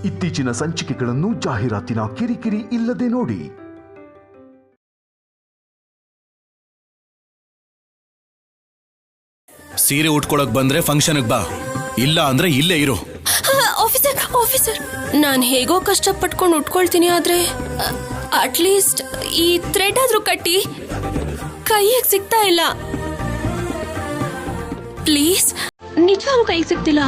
ಇತ್ತೀಚಿನ ಸಂಚಿಕೆಗಳನ್ನು ಜಾಹೀರಾತಿನ ಕಿರಿಕಿರಿ ಇಲ್ಲದೆ ನೋಡಿ. ಸೀರೆ ಉಟ್ಕೊಳಕ್ ಬಂದ್ರೆ ಫಂಕ್ಷನ್ಗೆ ಬಾ, ಇಲ್ಲ ಅಂದ್ರೆ ಇಲ್ಲೇ ಇರು. ಆಫೀಸರ್, ನಾನು ಹೇಗೋ ಕಷ್ಟಪಟ್ಕೊಂಡು ಉಟ್ಕೊಳ್ತೀನಿ, ಆದ್ರೆ ಅಟ್ಲೀಸ್ಟ್ ಈ ಥ್ರೆಡ್ ಆದ್ರೂ ಕಟ್ಟಿ. ಕೈಗೆ ಸಿಗ್ತಾ ಇಲ್ಲ. ಪ್ಲೀಸ್, ನಿಜವಾಗ್ಲೂ ಕೈಗೆ ಸಿಗ್ತಿಲ್ಲ.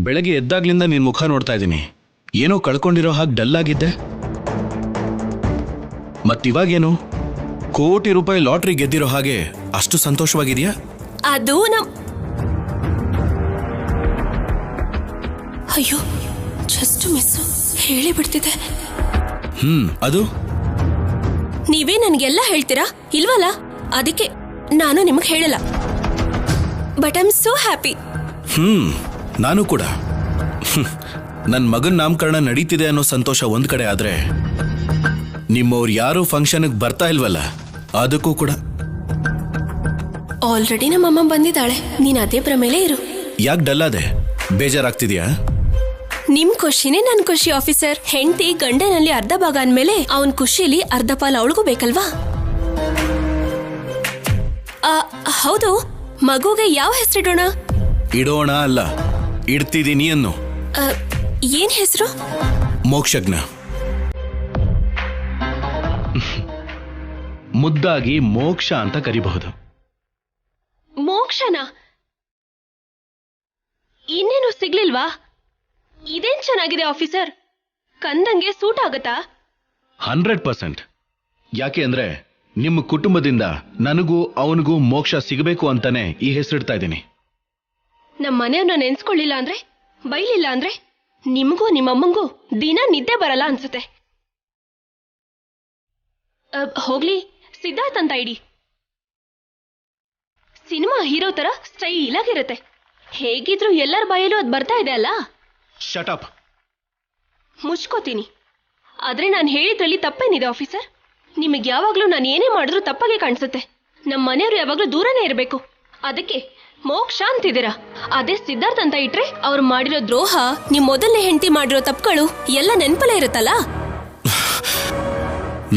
ಬೆಳಗ್ಗೆ ಎದ್ದಾಗ್ಲಿಂದ ನಿನ್ ಮುಖ ನೋಡ್ತಾ ಇದ್ದೀನಿ. ಏನೋ ಕಳ್ಕೊಂಡಿರೋ ಹಾಗೆ ಡಲ್ ಆಗಿದ್ದೆ. ಮತ್ತಿವಾಗೇನು ಕೋಟಿ ರೂಪಾಯಿ ಲಾಟ್ರಿ ಗೆದ್ದಿರೋ ಹಾಗೆ ಅಷ್ಟು ಸಂತೋಷವಾಗಿದೆಯಾ? ಅದು ಅಯ್ಯೋ, ಜಸ್ಟ್ ಮಿಸ್ ಹೇಳಿ ಬಿಡ್ತಿದೆ. ಅದು ನೀವೇ ನನ್ಗೆಲ್ಲ ಹೇಳ್ತೀರಾ ಇಲ್ವಲ್ಲ, ಅದಕ್ಕೆ ನಾನು ನಿಮಗೆ ಹೇಳಲ್ಲ. But I am so happy. ನಾನು ಕೂಡ. ನನ್ನ ಮಗನ ನಾಮಕರಣ ನಡೀತಿದೆ ಅನ್ನೋ ಸಂತೋಷ ಒಂದ್ ಕಡೆ ಆದ್ರೆ, ನಿಮ್ಮವ್ರು ಯಾರು ಫಂಕ್ಷನ್ಗೆ ಬರ್ತಾ ಇಲ್ವಲ್ಲ ಅದಕ್ಕೂ ಕೂಡ. ಆಲ್ರೆಡಿ ನಮ್ಮಮ್ಮ ಬಂದಿದ್ದಾಳೆ, ನೀನ್ ಅದೇ ಭ್ರಮೇಲೆ ಇರು. ಯಾಕೆ ಡಲ್ಲಾದೆ? ಬೇಜಾರಾಗ್ತಿದ್ಯಾ? ನಿಮ್ ಖುಷಿನೇ ನನ್ ಖುಷಿ ಆಫೀಸರ್. ಹೆಂಡತಿ ಗಂಡನಲ್ಲಿ ಅರ್ಧ ಭಾಗ ಅಂದ್ಮೇಲೆ ಅವನ್ ಖುಷಿಲಿ ಅರ್ಧ ಪಾಲು ಅವಳಿಗೂ ಬೇಕಲ್ವಾ? ಹೌದು, ಮಗುಗೆ ಯಾವ ಹೆಸರಿಡೋಣ? ಇಡೋಣ ಅಲ್ಲ, ಇಡ್ತಿದ್ದೀನಿ ಅನ್ನು. ಏನ್ ಹೆಸರು? ಮೋಕ್ಷಜ್ಞ. ಮುದ್ದಾಗಿ ಮೋಕ್ಷ ಅಂತ ಕರಿಬಹುದು. ಮೋಕ್ಷನಾ? ಇನ್ನೇನು ಸಿಗ್ಲಿಲ್ವಾ? ಇದೇನ್ ಚೆನ್ನಾಗಿದೆ ಆಫೀಸರ್, ಕಂದಂಗೆ ಸೂಟ್ ಆಗತ್ತಾ? 100%. ಯಾಕೆ ಅಂದ್ರೆ ನಿಮ್ಮ ಕುಟುಂಬದಿಂದ ನನಗೂ ಅವನಿಗೂ ಮೋಕ್ಷ ಸಿಗಬೇಕು ಅಂತಾನೆ ಈ ಹೆಸರಿಡ್ತಾ ಇದ್ದೀನಿ. ನಮ್ಮ ಮನೆಯವ್ರನ್ನ ನೆನ್ಸ್ಕೊಳ್ಳಿಲ್ಲ ಅಂದ್ರೆ, ಬೈಲಿಲ್ಲ ಅಂದ್ರೆ ನಿಮಗೂ ನಿಮ್ಮಮ್ಮಂಗೂ ದಿನ ನಿದ್ದೆ ಬರಲ್ಲ ಅನ್ಸುತ್ತೆ. ಹೋಗ್ಲಿ, ಸಿದ್ಧಾರ್ಥ್ ಅಂತ ಇಡಿ. ಸಿನಿಮಾ ಹೀರೋ ತರ ಸ್ಟೈಲ್ ಆಗಿರುತ್ತೆ. ಹೇಗಿದ್ರು ಎಲ್ಲರ ಬಾಯಲ್ಲೂ ಅದು ಬರ್ತಾ ಇದೆ ಅಲ್ಲ. Shut up. ಮುಚ್ಕೋತೀನಿ. ಆದ್ರೆ ನಾನು ಹೇಳಿದ್ರಲ್ಲಿ ತಪ್ಪೇನಿದೆ ಆಫೀಸರ್? ನಿಮಗೆ ಯಾವಾಗ್ಲೂ ನಾನು ಏನೇ ಮಾಡಿದ್ರು ತಪ್ಪಾಗೆ ಕಾಣಿಸುತ್ತೆ. ನಮ್ಮ ಮನೆಯವರು ಯಾವಾಗ್ಲೂ ದೂರನೇ ಇರಬೇಕು, ಅದಕ್ಕೆ ಮೋಕ್ಷ ಅಂತಿದ್ದೀರಾ. ಅದೇ ಸಿದ್ಧಾರ್ಥ್ ಅಂತ ಇಟ್ರೆ ಅವ್ರು ಮಾಡಿರೋ ದ್ರೋಹ, ನಿಮ್ ಮೊದಲನೇ ಹೆಂಡತಿ ಮಾಡಿರೋ ತಪ್ಪುಗಳು ಎಲ್ಲ ನೆನಪಲ್ಲೇ ಇರುತ್ತಲ್ಲ.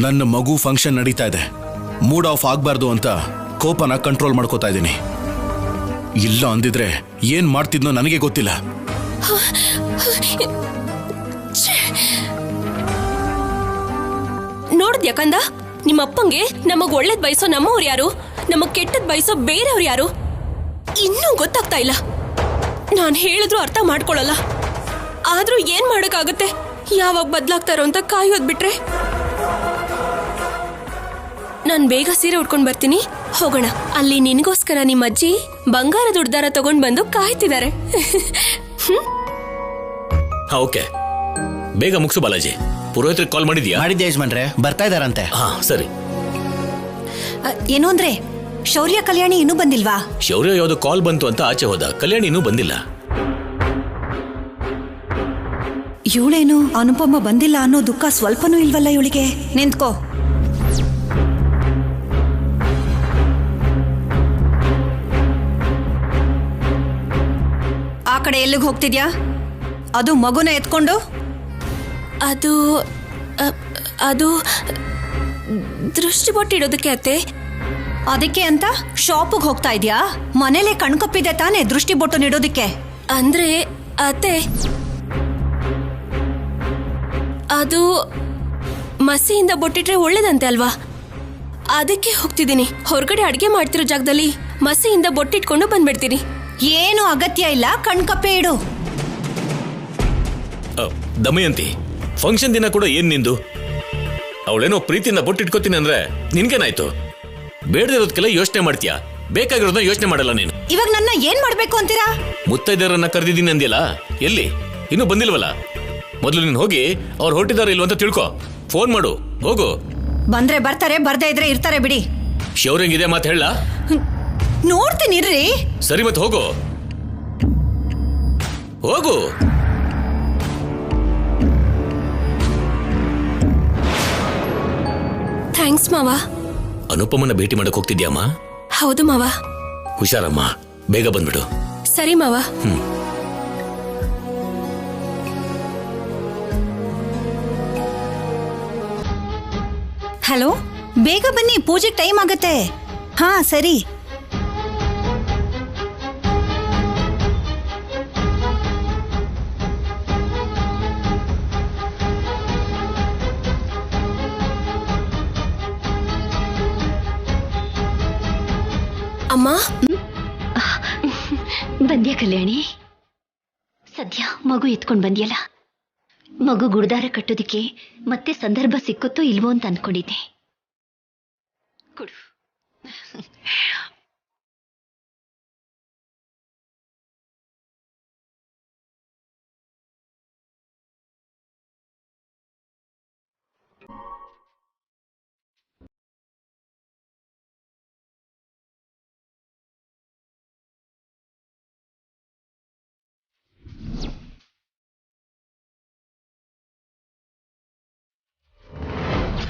ನನ್ನ ಮಗು ಫಂಕ್ಷನ್ ನಡೀತಾ ಇದೆ, ಮೂಡ್ ಆಫ್ ಆಗ್ಬಾರ್ದು ಅಂತ ಕೋಪನ ಕಂಟ್ರೋಲ್ ಮಾಡ್ಕೋತಾ ಇದ್ದೀನಿ. ಇಲ್ಲ ಅಂದಿದ್ರೆ ಏನ್ ಮಾಡ್ತಿದ್ನೋ ನನಗೆ ಗೊತ್ತಿಲ್ಲ. ನೋಡಿದ್ಯಾ ಕಂದ, ನಿಮ್ಮಪ್ಪಂಗೆ ನಮಗ್ ಒಳ್ಳೇದ್ ಬಯಸೋ ನಮ್ಮವ್ರು ಯಾರು, ನಮಗ್ ಕೆಟ್ಟದ್ ಬಯಸೋ ಬೇರೆಯವ್ರು ಯಾರು ಇನ್ನೂ ಗೊತ್ತಾಗ್ತಾ ಇಲ್ಲ. ನಾನು ಹೇಳಿದ್ರು ಅರ್ಥ ಮಾಡ್ಕೊಳ್ಳಲ್ಲ. ಆದ್ರೂ ಏನ್ ಮಾಡಕ್ಕಾಗುತ್ತೆ? ಯಾವಾಗ ಬದ್ಲಾಗ್ತಾರೋ ಅಂತ ಕಾಯೋದ್ ಬಿಟ್ರೆ. ನಾನ್ ಬೇಗ ಸೀರೆ ಉಟ್ಕೊಂಡ್ ಬರ್ತೀನಿ, ಹೋಗೋಣ. ಅಲ್ಲಿ ನಿನ್ಗೋಸ್ಕರ ನಿಮ್ಮ ಅಜ್ಜಿ ಬಂಗಾರದ ಉಡ್ದಾರ ತಗೊಂಡ್ ಬಂದು ಕಾಯ್ತಿದ್ದಾರೆ. ಓಕೆ, ಬೇಗ ಮುಗಿಸು ಬಾಲಾಜಿ. ಪುರೋಹಿತರಿಗೆ ಕಾಲ್ ಮಾಡಿದ್ಯಾ? ಮಾಡಿದ್ದೆ ಯಜಮಾನ್ರೆ, ಬರ್ತಾ ಇದಾರಂತೆ. ಹಾ ಸರಿ. ಏನು ಅಂದ್ರೆ ಶೌರ್ಯ ಕಲ್ಯಾಣಿ ಇನ್ನೂ ಬಂದಿಲ್ವಾ? ಶೌರ್ಯ ಯಾವ್ದೋ ಕಾಲ್ ಬಂತು ಅಂತ ಆಚೆ ಹೋದ. ಕಲ್ಯಾಣಿ ಇನ್ನೂ ಬಂದಿಲ್ಲ. ಇವಳೇನು ಅನುಪಮ ಬಂದಿಲ್ಲ ಅನ್ನೋ ದುಃಖ ಸ್ವಲ್ಪನೂ ಇಲ್ವಲ್ಲ ಇವಳಿಗೆ. ನಿಂತ್ಕೋ. ಆ ಕಡೆ ಎಲ್ಲಿಗೆ ಹೋಗ್ತಿದ್ಯಾ? ಅದು ಮಗುನ ಎತ್ಕೊಂಡು? ಅದು ಅದು ದೃಷ್ಟಿ ಬೊಟ್ಟಿಡೋದಕ್ಕೆ ಅತ್ತೆ. ಅದಕ್ಕೆ ಅಂತ ಶಾಪಿಗೆ ಹೋಗ್ತಾ ಇದ್ಯಾ? ಮನೇಲೆ ಕಣ್ಕಪ್ಪಿದೆ ತಾನೇ ದೃಷ್ಟಿ ಬೊಟ್ಟು ನೀಡೋದಕ್ಕೆ. ಅಂದ್ರೆ ಅತ್ತೆ, ಅದು ಮಸಿಯಿಂದ ಬೊಟ್ಟಿಟ್ರೆ ಒಳ್ಳೇದಂತೆ ಅಲ್ವಾ? ಅದಕ್ಕೆ ಹೋಗ್ತಿದ್ದೀನಿ. ಹೊರಗಡೆ ಅಡ್ಗೆ ಮಾಡ್ತಿರೋ ಜಾಗದಲ್ಲಿ ಮಸಿಯಿಂದ ಬೊಟ್ಟಿಟ್ಕೊಂಡು ಬಂದ್ಬಿಡ್ತೀನಿ. ಏನು ಅಗತ್ಯ ಇಲ್ಲ, ಕಣ್ಕಪ್ಪೆ ಇಡು. ದಮಯಂತಿ, ಫಂಕ್ಷನ್ ದಿನ ಕೂಡ ಏನ್ ನಿಂದು? ಅವಳೇನೋ ಪ್ರೀತಿಯಿಂದ ಬೊಟ್ಟಿಟ್ಕೋತೀನಿ ಅಂದ್ರೆ ನಿನ್ಗೇನಾಯ್ತು? ಬೇಡದಿರೋದಕ್ಕೆಲ್ಲ ಯೋಚನೆ ಮಾಡ್ತೀಯಾ, ಬೇಕಾಗಿರೋದನ್ನ ಯೋಚನೆ ಮಾಡಲ್ಲ ನೀನು. ಇವಾಗ ನನ್ನ ಏನ್ ಮಾಡ್ಬೇಕು ಅಂತೀರಾ? ಮುತ್ತೈದರನ್ನ ಕರೆದಿದ್ದೀನಿ ಅಂದಿಲ್ಲ, ಎಲ್ಲಿ? ಇನ್ನೂ ಬಂದಿಲ್ವಲ್ಲ. ಮೊದಲು ನೀನು ಹೋಗಿ ಅವ್ರು ಹೊರಟಿದಾರ ಇಲ್ವ ಅಂತ ತಿಳ್ಕೊ. ಫೋನ್ ಮಾಡು, ಹೋಗು. ಬಂದ್ರೆ ಬರ್ತಾರೆ, ಬರ್ದೇ ಇದ್ರೆ ಇರ್ತಾರೆ ಬಿಡಿ. ಶೌರ್ಯಂಗಿದೆ ಮಾತು ಹೇಳ. ನೋಡ್ತೀನಿ ಇರ್ರಿ. ಸರಿ, ಮತ್ತೆ ಹೋಗು ಹೋಗು. ಥ್ಯಾಂಕ್ಸ್ ಮಾವ. ಅನುಪಮನ ಭೇಟಿ ಮಾಡಕ್ ಹೋಗ್ತಿದ್ಯಾಮ್ಮ? ಹೌದು ಮಾವ. ಹುಷಾರಮ್ಮ, ಬೇಗ ಬಂದ್ಬಿಡು. ಸರಿ ಮಾವ. ಹಲೋ, ಬೇಗ ಬನ್ನಿ, ಪೂಜೆಗೆ ಟೈಮ್ ಆಗತ್ತೆ. ಹಾ ಸರಿ. ಅಮ್ಮ, ಬಂದ್ಯಾ ಕಲ್ಯಾಣಿ? ಸದ್ಯ ಮಗು ಎತ್ಕೊಂಡ್ ಬಂದ್ಯಲ್ಲ. ಮಗು ಗುಡ್ದಾರ ಕಟ್ಟೋದಿಕ್ಕೆ ಮತ್ತೆ ಸಂದರ್ಭ ಸಿಕ್ಕುತ್ತೋ ಇಲ್ವೋ ಅಂತ ಅನ್ಕೊಂಡಿದ್ದೆ. ಕೊಡು.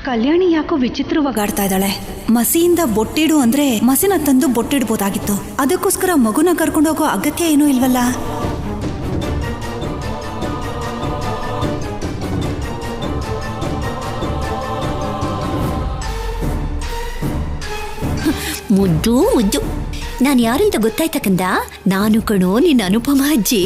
ಕಲ್ಯಾಣಿ ಯಾಕೋ ವಿಚಿತ್ರವಾಗಿ ಆಡ್ತಾ ಇದ್ದಾಳೆ. ಮಸಿಯಿಂದ ಬೊಟ್ಟಿಡು ಅಂದ್ರೆ ಮಸಿನ ತಂದು ಬೊಟ್ಟಿಡ್ಬೋದಾಗಿತ್ತು. ಅದಕ್ಕೋಸ್ಕರ ಮಗುನ ಕರ್ಕೊಂಡೋಗೋ ಅಗತ್ಯ ಏನೂ ಇಲ್ವಲ್ಲ. ಮುದ್ದು ಮುದ್ದು. ನಾನು ಯಾರಂತ ಗೊತ್ತಾಯ್ತಕ್ಕಂದ? ನಾನು ಕಣೋ ನಿನ್ನ ಅನುಪಮ ಅಜ್ಜಿ.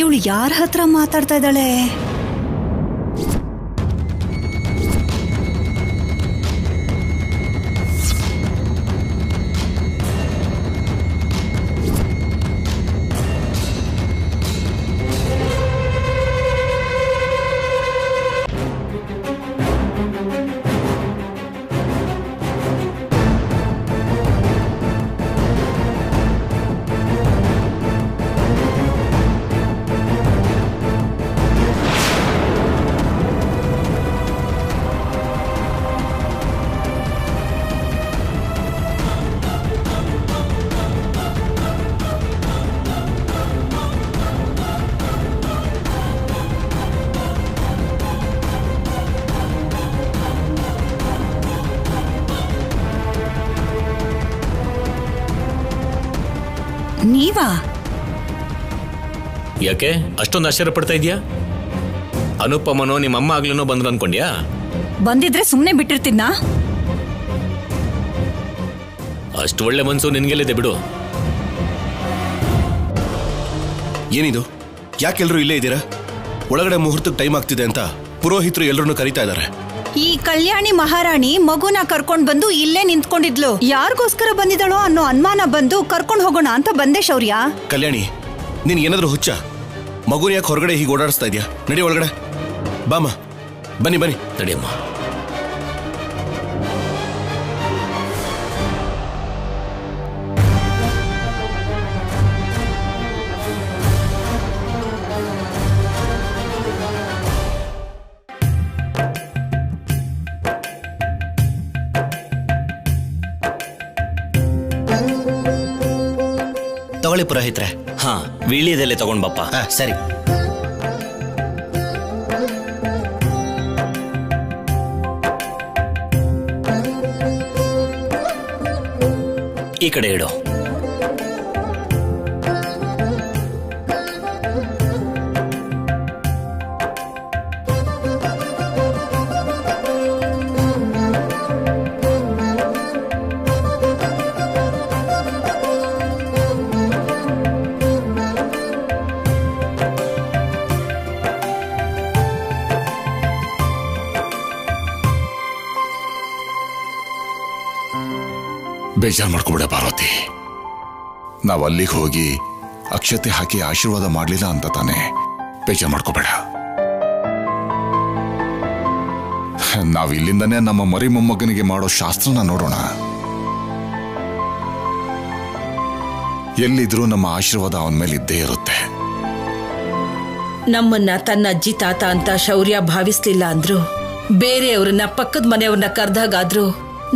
ಇವಳು ಯಾರ ಹತ್ರ ಮಾತಾಡ್ತಾ ಇದ್ದಾಳೆ? ನೀವಾ? ಯಾಕೆ ಅಷ್ಟೊಂದು ಆಶ್ಚರ್ಯ ಪಡ್ತಾ ಇದೀಯಾ? ಅನುಪಮನೋ ನಿಮ್ಮ ಅಮ್ಮ ಆಗ್ಲೂ ಬಂದ್ರು ಅನ್ಕೊಂಡ್ಯಾ? ಬಂದಿದ್ರೆ ಸುಮ್ಮನೆ ಬಿಟ್ಟಿರ್ತಿದ್ನಾ? ಅಷ್ಟು ಒಳ್ಳೆ ಮನ್ಸು ನಿನ್ಗೆಲ್ಲಿದೆ ಬಿಡು. ಏನಿದು? ಯಾಕೆಲ್ರೂ ಇಲ್ಲೇ ಇದ್ದೀರಾ? ಒಳಗಡೆ ಮುಹೂರ್ತಕ್ಕೆ ಟೈಮ್ ಆಗ್ತಿದೆ ಅಂತ ಪುರೋಹಿತರು ಎಲ್ಲರನ್ನು ಕರೀತಾ ಇದ್ದಾರೆ. ಈ ಕಲ್ಯಾಣಿ ಮಹಾರಾಣಿ ಮಗುನ ಕರ್ಕೊಂಡ್ ಬಂದು ಇಲ್ಲೇ ನಿಂತ್ಕೊಂಡಿದ್ಲು. ಯಾರಿಗೋಸ್ಕರ ಬಂದಿದಳೋ ಅನ್ನೋ ಅನುಮಾನ ಬಂದು ಕರ್ಕೊಂಡ್ ಹೋಗೋಣ ಅಂತ ಬಂದೆ ಶೌರ್ಯ. ಕಲ್ಯಾಣಿ, ನೀನ್ ಏನಾದ್ರೂ ಹುಚ್ಚ? ಮಗುನ ಯಾಕೆ ಹೊರಗಡೆ ಹೀಗೆ ಓಡಾಡಿಸ್ತಾ ಇದೆಯಾ? ನಡಿ ಒಳಗಡೆ ಬಾಮ. ಬನ್ನಿ ಬನ್ನಿ. ನಡಿಯಮ್ಮ. ತಗೊಳ್ಳಿ ಪುರೋಹಿತ್ರೆ. ಹಾ, ವೀಳ್ಯದೆಲೆ ತಗೊಂಡ್ ಬಪ್ಪ. ಸರಿ. ಈ ಕಡೆ ಇಡು. ಬೇಜಾರು ಮಾಡ್ಕೊಬಿಡ ಪಾರ್ವತಿ. ನಾವು ಅಲ್ಲಿಗೆ ಹೋಗಿ ಅಕ್ಷತೆ ಹಾಕಿ ಆಶೀರ್ವಾದ ಮಾಡಲಿಲ್ಲ ಅಂತ ತಾನೆ ಬೇಜಾರು ಮಾಡ್ಕೋಬೇಡ. ನಾವು ಇಲ್ಲಿಂದನೇ ನಮ್ಮ ಮರಿ ಮೊಮ್ಮಗನಿಗೆ ಮಾಡೋ ಶಾಸ್ತ್ರನ ನೋಡೋಣ. ಎಲ್ಲಿದ್ರೂ ನಮ್ಮ ಆಶೀರ್ವಾದ ಅವನ ಮೇಲೆ ಇದ್ದೇ ಇರುತ್ತೆ. ನಮ್ಮನ್ನ ತನ್ನ ಅಜ್ಜಿ ತಾತ ಅಂತ ಶೌರ್ಯ ಭಾವಿಸ್ಲಿಲ್ಲ ಅಂದ್ರು, ಬೇರೆಯವ್ರನ್ನ ಪಕ್ಕದ ಮನೆಯವ್ರನ್ನ ಕರ್ದಾಗಾದ್ರೂ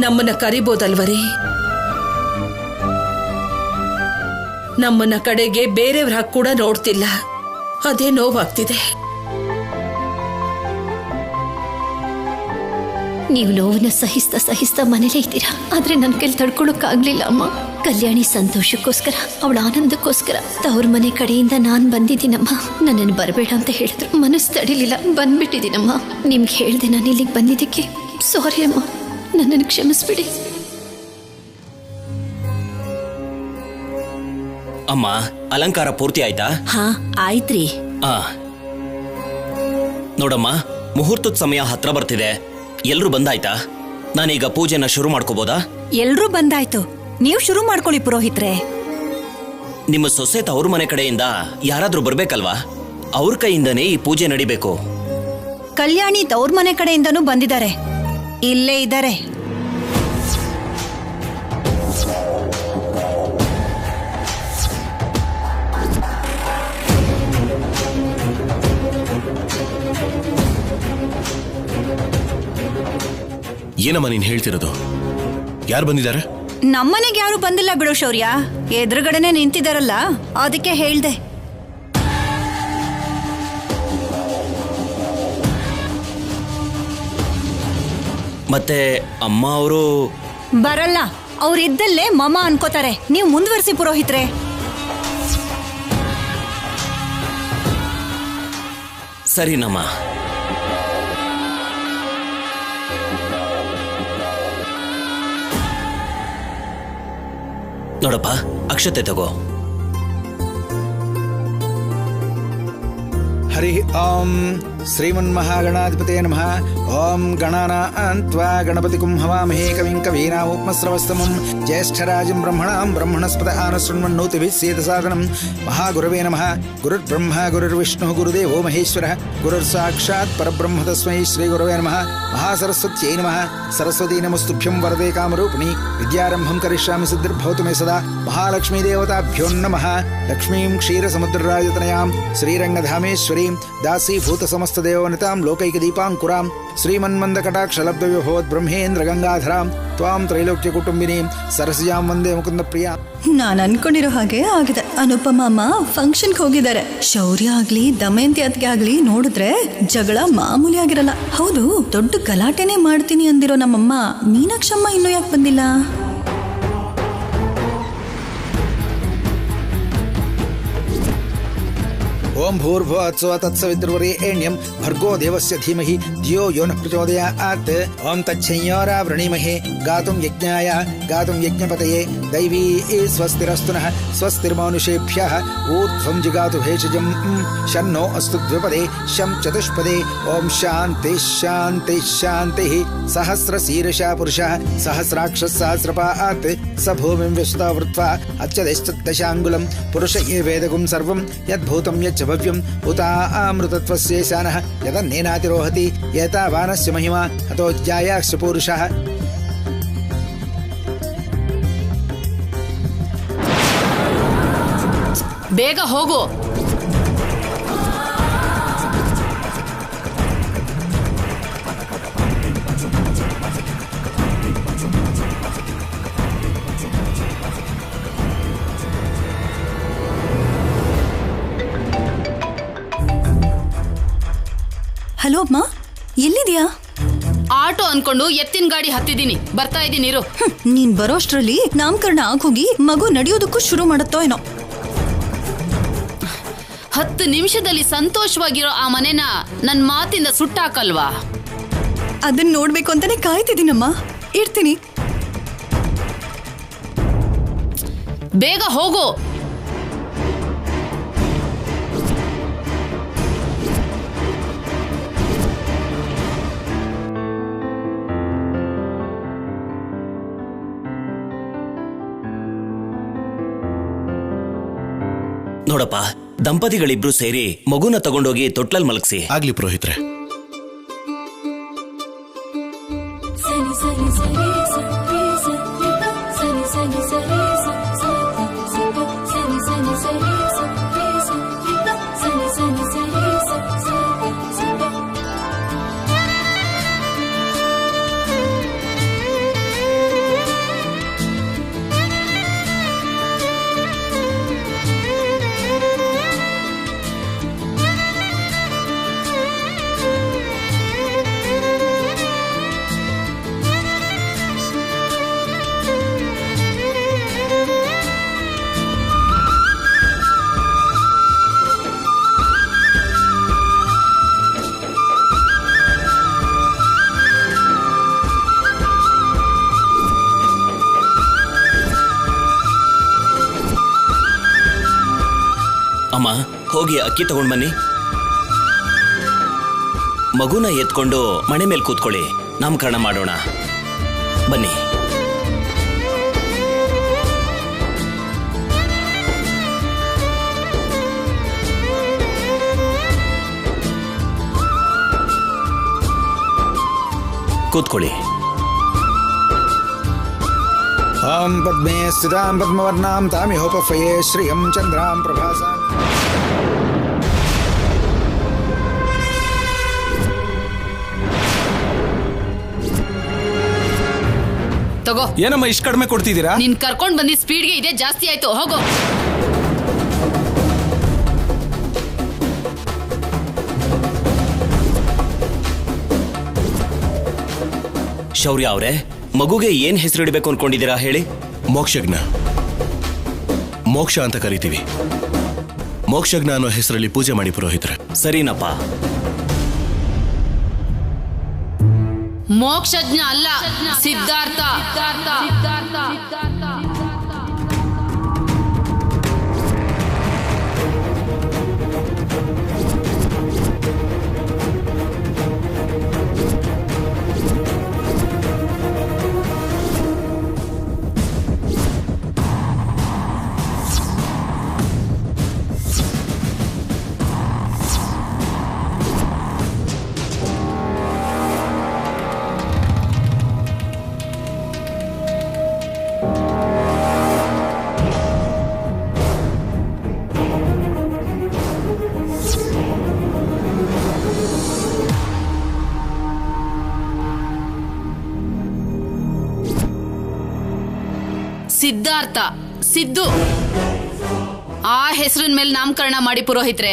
ನಮ್ಮನ್ನ ಕರಿಬೋದಲ್ವರಿ? ನಮ್ಮನ್ನ ಕಡೆಗೆ ಬೇರೆಯವ್ರ ಹಾಗೆ ಕೂಡ ನೋಡ್ತಿಲ್ಲ. ಅದೇ ನೋವಾಗ್ತಿದೆ. ನೀವು ನೋವನ್ನ ಸಹಿಸ್ತಾ ಮನೇಲೇ ಇದ್ದೀರಾ. ಆದ್ರೆ ನನ್ ಕೈಲಿ ತಡ್ಕೊಳಕ್ಕಾಗ್ಲಿಲ್ಲ ಅಮ್ಮ. ಕಲ್ಯಾಣಿ ಸಂತೋಷಕ್ಕೋಸ್ಕರ, ಅವಳ ಆನಂದಕ್ಕೋಸ್ಕರ ತವ್ರ ಮನೆ ಕಡೆಯಿಂದ ನಾನ್ ಬಂದಿದ್ದೀನಮ್ಮ. ನನ್ನನ್ನು ಬರಬೇಡ ಅಂತ ಹೇಳಿದ್ರು, ಮನಸ್ಸು ತಡಿಲಿಲ್ಲ, ಬಂದ್ಬಿಟ್ಟಿದ್ದೀನಮ್ಮ. ನಿಮ್ಗೆ ಹೇಳ್ದೆ ನಾನು ಇಲ್ಲಿಗೆ ಬಂದಿದ್ದಕ್ಕೆ ಸಾರಿ ಅಮ್ಮ, ನನ್ನನ್ನು ಕ್ಷಮಿಸ್ಬಿಡಿ. ಅಮ್ಮ, ಅಲಂಕಾರ ಪೂರ್ತಿ ಆಯ್ತಾ? ಹಾ ಆಯ್ತ್ರಿ. ನೋಡಮ್ಮ, ಮುಹೂರ್ತದ ಸಮಯ ಹತ್ರ ಬರ್ತಿದೆ. ಎಲ್ರೂ ಬಂದಾಯ್ತಾ? ನಾನೀಗ ಪೂಜೆನ ಶುರು ಮಾಡ್ಕೋಬೋದಾ? ಎಲ್ರೂ ಬಂದಾಯ್ತು, ನೀವು ಶುರು ಮಾಡ್ಕೊಳ್ಳಿ ಪುರೋಹಿತ್ರೆ. ನಿಮ್ಮ ಸೊಸೆ ತವ್ರ ಮನೆ ಕಡೆಯಿಂದ ಯಾರಾದ್ರೂ ಬರ್ಬೇಕಲ್ವಾ? ಅವ್ರ ಕೈಯಿಂದನೇ ಈ ಪೂಜೆ ನಡಿಬೇಕು. ಕಲ್ಯಾಣಿ ತವ್ರ ಮನೆ ಕಡೆಯಿಂದನೂ ಬಂದಿದ್ದಾರೆ, ಇಲ್ಲೇ ಇದ್ದಾರೆ. ಏನಮ್ಮ ನೀನ್ ಹೇಳ್ತಿರೋದು? ಯಾರು ಬಂದಿದ್ದಾರೆ? ನಮ್ಮನೆಗೆ ಯಾರು ಬಂದಿಲ್ಲ ಬಿಡು ಶೌರ್ಯ, ಎದುರುಗಡೆನೆ ನಿಂತಿದ್ದಾರಲ್ಲ, ಅದಕ್ಕೆ ಹೇಳ್ದೆ. ಮತ್ತೆ ಅಮ್ಮ ಅವರು ಬರಲ್ಲ, ಅವ್ರಿದ್ದಲ್ಲೇ ಮಮ ಅನ್ಕೋತಾರೆ. ನೀವು ಮುಂದುವರಿಸಿ ಪುರೋಹಿತ್ರೆ. ಸರಿನಮ್ಮ. ನೋಡಪ್ಪ, ಅಕ್ಷತೆ ತಗೋ. ಹರಿ ಓಂ ಶ್ರೀಮನ್ಮಹಾಗಣಾಧಿಪತಯೇ ನಮಃ. ಓಂ ಗಣಾನಾನ್ತ್ವಾ ಗಣಪತಿಗುಂ ಹವಾಮಹೇ ಕವಿಂ ಕವೀನಾಮುಪಮಸ್ರವಸ್ತಮಂ ಜ್ಯೇಷ್ಠರಾಜಂ ಬ್ರಹ್ಮಣಾಂ ಬ್ರಹ್ಮಣಸ್ಪದ ಆನಶೃಣ್ವನ್ನೋತಿಭಿಃ ಸೇದಸಾದನಂ. ಮಹಾಗುರವೇ ನಮಃ. ಗುರುರ್ಬ್ರಹ್ಮ ಗುರುರ್ವಿಷ್ಣುಃ ಗುರುದೇವೋ ಮಹೇಶ್ವರಃ ಗುರುರ್ಸಾಕ್ಷಾತ್ ಪರಬ್ರಹ್ಮ ತಸ್ಮೈ ಶ್ರೀ ಗುರವೇ ನಮಃ. ಮಹಾಸರಸ್ವತ್ಯೈ ನಮಃ. ಸರಸ್ವತೀ ನಮಸ್ತುಭ್ಯಂ ವರದೆ ಕಾಮರೂಪಿಣಿ ವಿದ್ಯಾರಂಭಂ ಕರಿಷ್ಯಾಮಿ ಸಿದ್ಧಿರ್ಭವತು ಮೇ ಸದಾ. ಮಹಾಲಕ್ಷ್ಮೀ ದೇವತಾಭ್ಯೋ ನಮಃ. ಲಕ್ಷ್ಮೀಂ ಕ್ಷೀರಸಮುದ್ರರಾಜತನಯಾಂ ಶ್ರೀರಂಗಧಾಮೇಶ್ವರೀಂ ದಾಸೀಭೂತ ಸಮಸ್ತ ದೇವವನಿತಾಂ ಲೋಕೈಕದೀಪಾಂಕುರಾಂ ಶ್ರೀಮನ್ಮಂದಕಟಾಕ್ಷಲಬ್ಧವ್ಯಭವದ್ ಬ್ರಹ್ಮೇಂದ್ರ ಗಂಗಾಧರಾಂ ತ್ವಾಂ ತ್ರೈಲೋಕ್ಯ ಕುಟುಂಬಿನೀಂ ಸರಸಿಜಾಂ ವಂದೇ ಮುಕುಂದ ಪ್ರಿಯಾ. ನಾನು ಅನ್ಕೊಂಡಿರೋ ಹಾಗೆ ಆಗಿದೆ. ಅನುಪಮ ಅಮ್ಮ ಫಂಕ್ಷನ್ಗೆ ಹೋಗಿದ್ದಾರೆ. ಶೌರ್ಯ ಆಗ್ಲಿ ದಮಯಂತಿ ಅತ್ಗೆ ಆಗ್ಲಿ ನೋಡಿದ್ರೆ ಜಗಳ ಮಾಮೂಲಿ ಆಗಿರಲ್ಲ. ಹೌದು, ದೊಡ್ಡ ಗಲಾಟೆನೇ ಮಾಡ್ತೀನಿ ಅಂದಿರೋ ನಮ್ಮಮ್ಮ ಮೀನಾಕ್ಷಮ್ಮ ಇನ್ನೂ ಯಾಕೆ ಬಂದಿಲ್ಲ? ಓಂ ಭೂರ್ಭುವತ್ಸವ ತತ್ಸವಿತೃವರೇಣ್ಯಂ ಭರ್ಗೋ ದೇವಸ್ಯ ಧೀಮಹಿ ಧಿಯೋ ಯೋ ನಃ ಪ್ರಚೋದಯಾತ್. ಓಂ ತಚ್ಛಯ್ಯೋರಾವೃಣೀಮಹೇ ಗಾತುಂ ಯಜ್ಞಾಯ ಗಾತುಂ ಯಜ್ಞಪತಯೇ ದೈವೀ ಸ್ವಸ್ತಿರಸ್ತು ನಃ ಸ್ವಸ್ತಿರ್ಮಾನುಷೇಭ್ಯಃ ಊರ್ಧ್ವಂ ಜಿಗಾತು ಭೇಷಜಂ ಶನ್ನೋ ಅಸ್ತು ದ್ವಿಪದೇ ಶಂ ಚತುಷ್ಪದೇ. ಓಂ ಶಾಂತಿ ಶಾಂತಿ ಶಾಂತಿ. ಸಹಸ್ರಶೀರ್ಷಾ ಪುರುಷಃ ಸಹಸ್ರಾಕ್ಷಃ ಸಹಸ್ರಪಾತ್ ಸ ಭೂಮಿಂ ವಿಶ್ವವೃತ್ವಾ ಅಚ್ಚದೈಶ್ಚದಶಾಂಗುಲಂ ಪುರುಷ ಯೇ ವೇದಗುಂ ಸರ್ವಂ ಯದ್ಭೂತಂ ಯಚ್ಚ ಭವ್ಯಂ ಉತಾಮೃತತ್ವಸ್ಯೇಶಾನಃ ಯದನ್ನೇನಾತಿರೋಹತಿ ಏತಾವಾನಸ್ಯ ಮಹಿಮಾ ಅತೋ ಜ್ಯಾಯಾಶ್ಚ ಪುರುಷಃ. ಬೇಗ ಹೋಗು. ಹಲೋ ಅಮ್ಮ, ಎಲ್ಲಿದ್ಯಾ? ಆಟೋ ಅನ್ಕೊಂಡು ಎತ್ತಿನ ಗಾಡಿ ಹತ್ತಿದ್ದೀನಿ, ಬರ್ತಾ ಇದ್ದೀನಿ ಇರು. ನೀನ್ ಬರೋಷ್ಟ್ರಲ್ಲಿ ನಾಮಕರಣ ಆಗೋಗಿ ಮಗು ನಡೆಯೋದಕ್ಕೂ ಶುರು ಮಾಡುತ್ತೋ ಏನೋ. 10 ನಿಮಿಷದಲ್ಲಿ ಸಂತೋಷವಾಗಿರೋ ಆ ಮನೆನ ನನ್ ಮಾತಿಂದ ಸುಟ್ಟಾಕಲ್ವಾ? ಅದನ್ನ ನೋಡ್ಬೇಕು ಅಂತಾನೆ ಕಾಯ್ತಿದ್ದೀನಮ್ಮ. ಇರ್ತೀನಿ. ಬೇಗ ಹೋಗು. ನೋಡಪ್ಪ, ದಂಪತಿಗಳಿಬ್ರು ಸೇರಿ ಮಗುನ ತಗೊಂಡೋಗಿ ತೊಟ್ಲಲ್ ಮಲಗಿಸಿ. ಆಗ್ಲಿ ಪುರೋಹಿತ್ರೆ. ಅಮ್ಮ, ಹೋಗಿ ಅಕ್ಕಿ ತಗೊಂಡ್ ಬನ್ನಿ. ಮಗುನ ಎತ್ಕೊಂಡು ಮಣೆ ಮೇಲೆ ಕೂತ್ಕೊಳ್ಳಿ, ನಾಮಕರಣ ಮಾಡೋಣ. ಬನ್ನಿ. ಕೂತ್ಕೊಳ್ಳಿ. ಓಂ ಪದ್ಮೇ ಸ್ಥಿತಾಂ ಪದ್ಮವರ್ಣಾಂ ತಾಮಿಹೋಪಫಯೇ ಶ್ರಿಯಂ ಚಂದ್ರಾಂ ಪ್ರಭಾಸಾಂ. ತಗೋ. ಏನಮ್ಮ ಇಷ್ಟು ಕಡಿಮೆ ಕೊಡ್ತಿದ್ದೀರಾ? ನೀನ್ ಕರ್ಕೊಂಡ್ ಬಂದಿದ್ ಸ್ಪೀಡ್ಗೆ ಇದೆ ಜಾಸ್ತಿ ಆಯ್ತು. ಹೋಗೋ. ಶೌರ್ಯ ಅವರೇ, ಮಗುಗೆ ಏನ್ ಹೆಸರಿಡಬೇಕು ಅನ್ಕೊಂಡಿದ್ದೀರಾ ಹೇಳಿ? ಮೋಕ್ಷಜ್ಞ. ಮೋಕ್ಷ ಅಂತ ಕರಿತೀವಿ. ಮೋಕ್ಷಜ್ಞ ಅನ್ನೋ ಹೆಸರಲ್ಲಿ ಪೂಜೆ ಮಾಡಿ ಪುರೋಹಿತ್ರೆ. ಸರಿನಪ್ಪ. ಮೋಕ್ಷಜ್ಞ ಅಲ್ಲ, ಸಿದ್ಧಾರ್ಥ. ಸಿದ್ಧಾರ್ಥ ಸಿದ್ದು ಆ ಹೆಸರಿನ ಮೇಲೆ ನಾಮಕರಣ ಮಾಡಿ ಪುರೋಹಿತ್ರೆ.